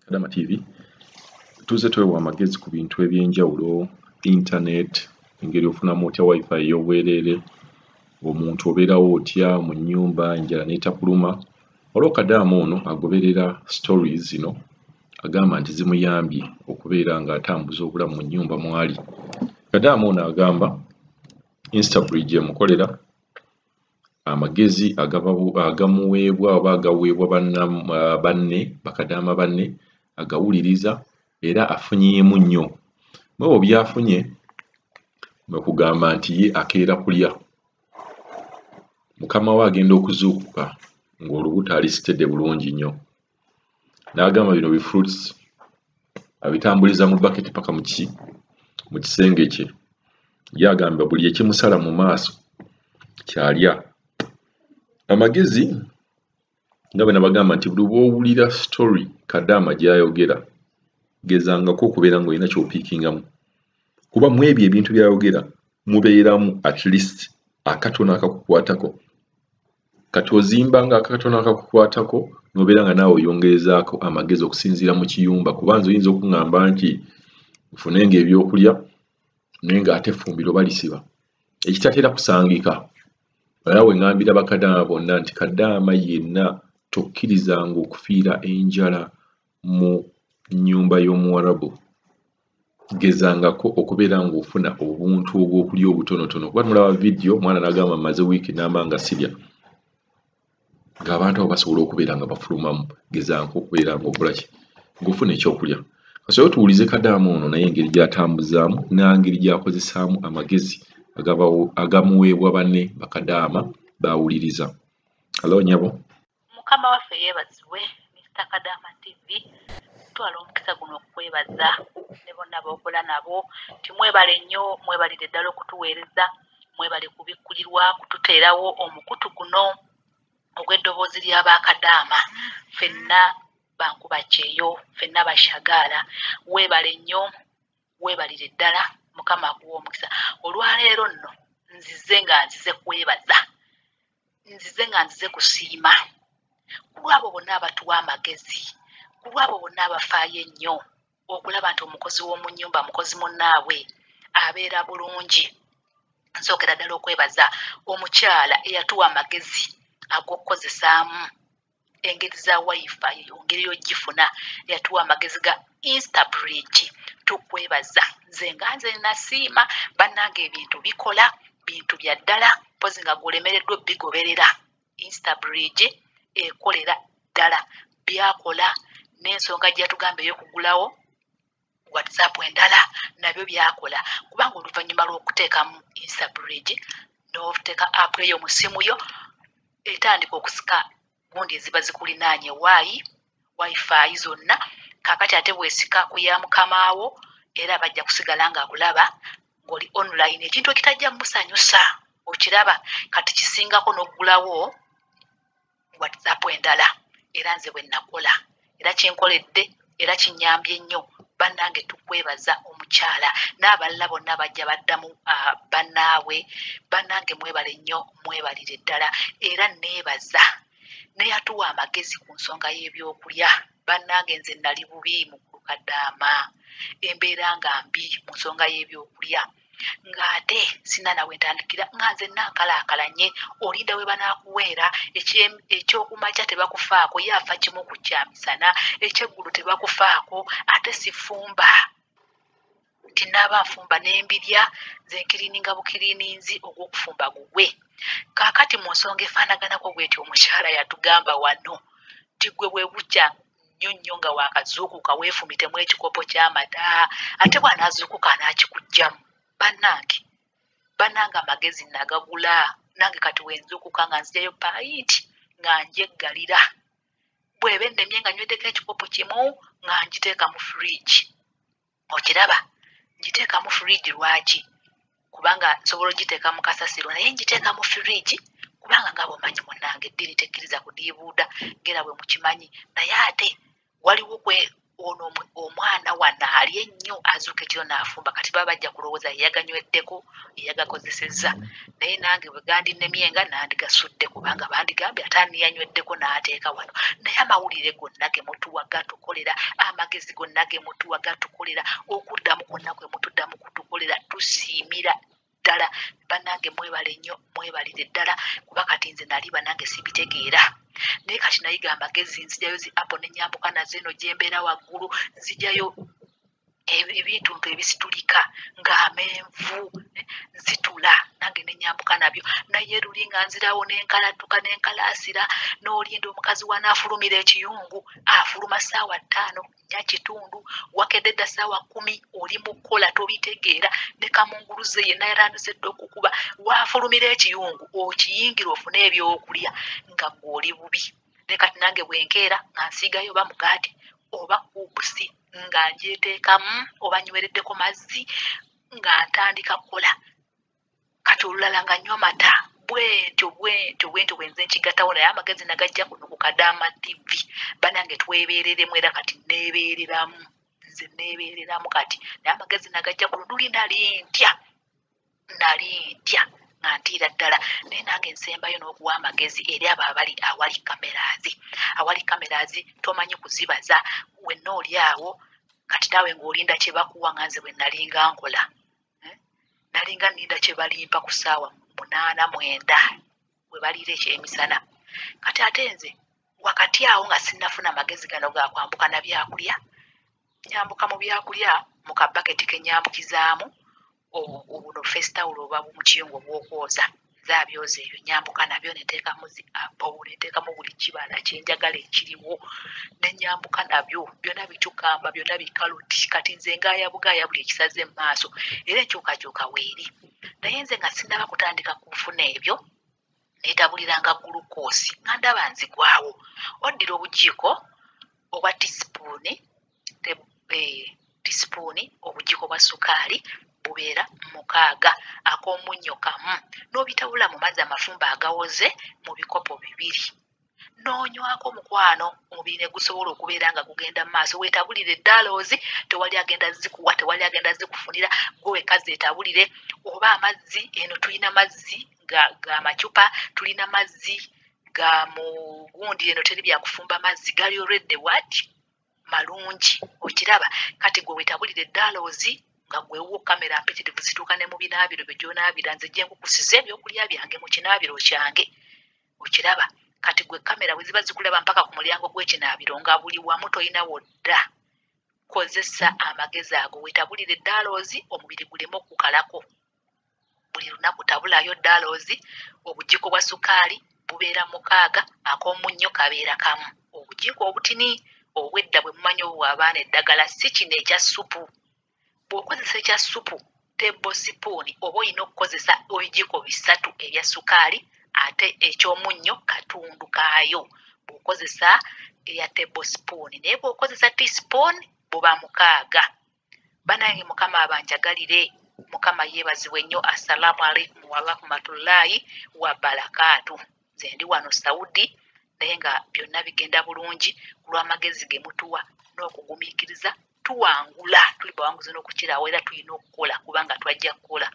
Kadama TV tuze twewa amagezi ku bintu ebyenjawulo, internet, engeri ofunamu otya wifi ey'obwerere, omuntu obeerawo otya mu nnyumba enjala n'etakuluma. Waliwo Kadaama ono agoberera stories zino agamba nti zimuyambye okubeera ng'atambuza obulamu mu nnyumba mwali. Kadaama ono agamba Instabridge emukolera amagezi agamuweebwa oba agaweebwa banne bakadaama banne agawuliriza era afunyeemu nnyo. Mwebo byafunye mwe kugamba nti ye akeera kulya. Mukama we agenda okuzuukuka ng'olubuto alisitedde bulungi nnyo. N'agamba bino bifruits abitambuliza mu baketi paka mu kisenge kye. Ye agamba buli ekimusala mu maaso kyalya. Amagezi nga bwe nabagamba nti buli bw'owulira story Kadaama gy'ayogera gezangako okubeera ng'olina ky'opiikingamu. Kuba mu ebyo ebintu by'ayogera mubeeramu at least akatono akakukwatako. Kati ozimbanga akatono akakukwatako n'obeera nga naawe oyongerezaako amagezi okusinziira mu kiyumba, kuba nze oyinza okuŋŋamba nti nfunenga ebyokulya naye ng'ate effumbiro balisiba ekitatera kusangika. Nawe ŋŋambira bakadaama bonna nti Kadaama yenna tokkirizanga okufiira enjala mu nnyumba y'Omuwarabu. Gezangako okubeera ng'ofuna obuntu obw'okulya obutonotono. Kuba mulaba vidiyo omwana n'agamba mmaze wiiki n'amba nga sirya, ng'abantu abo basobola okubeera nga bafulumamu. Gezangako okubeera ng'okola ki, ng'ofuna ekyokulya. Kasobola tuwulize Kadaama ono naye engeri gy'atambuzaamu n'engeri gy'akozesaamu amagezi agamuweebwa banne bakadaama bawuliriza. Halo nyabo. Mukama waffe yeebazibwe. Mr. Kadaama TV twala omukisa guno okwebaza ne bonna b'okola nabo nti mwebale nnyo, mwebalire ddala okutuweereza, mwebale kubikkulirwa kututeerawo omukutu guno ogw'eddoboozi ly'abakadaama. Ffenna bankuba kyeyo, ffenna bashagaala. Weebale nnyo, weebalire ddala, Mukama akuwa omukisa. Olwaleero nno nzize kwebaza, nzize kusiima ku lw'abo bonna abatuwa amagezi, ku lw'abo bonna abafaayo ennyo okulaba nti omukozi w'omu nnyumba, mukozi munnaabwe abeera bulungi. Nsookera ddala okwebaza omukyala eyatuwa amagezi ag'okukozesaamu engeri za wifi, engeri y'ogifuna, eyatuwa amagezi ga Instabridge. Tukwebaza. Nze nasiima bannange, ebintu bikola, bintu bya ddala, mpozi nga gwolemereddwa bigoberera. Instabridge ekolera ddala, byakola, n'ensonga gy'atugamba ey'okugulawo WhatsApp endala nabyo byakola. Kubanga oluvannyuma lw'okuteekamu Instabridge n'oteeka app eyo mu ssimu yo, etandika okusika gundi eziba zikulinaanye wifi zonna. Kaakati ate bwesika ku ya mukamaawo era bajja kusigala ng'akulaba ng'oli online. Ekintu ekitajja musanyusa okiraba, kati kisingako n'oggulawo WhatsApp endala. Era nze bwe nakola era kinkoledde era kinyambye nnyo. Bannange tukwebaza omukyala n'abalala bonna bajja baddamu bannaabwe. Bannange mwebale nnyo, mwebalire ddala. Era neebaza neyatuwa amagezi ku nsonga y'ebyokulya. Bannange nze nali bubi mu Kadaama, embeera nga mbi mu nsonga y'ebyokulya, ng'ate sina nawe ntandikira nga nze nankalaakalanye. Olinda we banaakuweera ekyokumakya tebakufaako, ye afa kimu ku kyamisana, ekyeggulu tebakufaako, ate sifumba. Tinaaba nfumba n'embirya, nze nkiriininga bukiriininzi ogw'okufumba gugwe. Kaakati mu nsonga efaanaganako bw'eti omukyala yatugamba wano nti gwe bwe bukya nnyo nga waakazuukuka weefumitemu ekikopo ky'amata, ate bw'anaazuukuka anaakikuggyamu. Bannange amagezi nagagula. Nange kati wenzuukuka nga nzirayo paayiti nga njeggalira. Bw'eba ennemye nga nyweddeko ekikopo kimu nga ngiteeka mu fridge. Okiraba, ngiteeka mu fridge lwaki? Kubanga nsobola ogiteeka mu kasasiro naye ngiteeka mu fridge kubanga nga bw'omanyi munnange eddiri tekkiriza kudiibuuda ng'era bwe mukimanyi. Naye ate waliwo ono omwana wano alye nnyo azuuka ekiro n'afumba kati baba bajja kulowooza yeyaganyweddeko yeyagakozesezza naye nange bwe gandinnemye nga nandigasudde kubanga bandigambye ate aniyanyweddeko n'ateeka wano naye amawulire gonna ge mutuwa gatukolera amagezi gonna ge mutuwa gatukolera okuddamu kwonna kwe mutuddamu kutukolera tusiimira ddala bannange mwebale nnyo mwebalire ddala kuba kati nze nali bannange sibitegeera naye kati nayiga amagezi nzijayo zi apo nenyambuka nazo eno gye mbeera waggulu nzijayo ebintu ebisitulika ng'amenvu nzitula nange nenyambuka nabyo naye lulinga nzirawo n'enkalatuka n'enkalaasira n'olinda omukazi wanaafulumira ekiyungu afuluma ssaawa 5 nya kitundu wakedde dda ssaawa 10 oli mu kkola tobitegeera ne kamunguluze yenna yarandisedde okukuba waafulumira ekiyungu okiyingira ofune ebyokulya nga gw'oli bubi ne kati nange bwenkeera nga nsiigayo oba mugaati oba kubusi nga njeteekamu oba nywereddeko mazzi nga ntandika kukola kati olulala nga nnywa mata bwentyo bwenze nkigattawo naye amagezi nagajja kuno ku Kadaama TV banange twebeereremu era kati neebeereramu nze neebeereramu kati naye amagezi nagajja kuno luli nali ntya nga ntiira ddala naye nange nsembayo n'okuwa amagezi eri abo abali awali kamerazi tomanyi kuzibaza wenna oli awo kati naawe ng'olinda kye bakuwa nga nze bwe nalinga nkola nalinga nninda kye balimpa ku ssaawa 8-9 bwe baliira ekyemisana kati ate nze wakati awo nga sinnafuna magezi gano ga kwambuka na byakulya nyambuka mu byakulya mu kabaketi ke nyambukizaamu obuno fesitawulo oba mu kiyungu obw'okwoza zaabyoza ebyo nyambuka nabyo neteekamu zi apo neteekamu buli kibala kyenjagala ekiriwo nenyambuka nabyo byonna bitukamba byonna bikaloti kati nze ngaayabugaaya buli ekisaze mu maaso era enkyukakyuka weeri naye nze nga sinnaba kutandika kufuna ebyo neetabuliranga gulukoosi nga ndaba nzigwawo oddira obujiiko obwa tisipuuni obujiiko bwa sukaali bubeera 6 ak'omunnyo kamu n'obitabula mu mazzi amafumba agawoze mu bikopo 2 n'onywako mukwano omubiri ne gusobola okubeera nga gugenda mu maaso weetabulire ddaloozi tewali agenda zikuwa tewali agenda zikufunira gwe wekka zeetabulire oba amazzi eno tulina mazzi ga macupa tulina mazzi ga mugundi eno teri byakufumba mazzi gali already malungi okiraba kati gwe weetabulire ddaloozi nga gwewo kamera mpitirivu zituuka ne mu binaabiro bye gy'onaabira nze gye nkukusiza ebyokulya byange mu kinaabiro kyange okiraba kati gwe kamera bwe ziba zikulaba mpaka ku mulyango gw'ekinaabiro nga buli wamu tolinawo dda kozesa amagezi ago weetabulire ddaloozi omubiri guleme okukalako buli lunaku tabulayo ddaloozi obujiiko bwa sukaali bubeera 6 ak'omunnyo kabeera kamu obujiiko obutini obwedda bwe mumanyi obwa abaana eddagala si kino ekya supu bw'okozesa ekya supu tebosipuuni oba olina okukozesa ebijiiko 3 ebya sukaali ate ekyomunnyo katundu kaayo bw'okozesa eya tebosipuuni naye bw'okozesa teaspooni buba 6 banange mukama abanjagalire mukama yeebazibwe nnyo assalaamu alaikum warahmatullahi wabarakaatu nze ndi wano Saudi naye nga byonna bigenda bulungi ku lw'amagezi ge mutuwa n'okugumiikiriza tuwangula tuli bawanguzi n'okukirawo era tulina okukola kubanga twajja kukola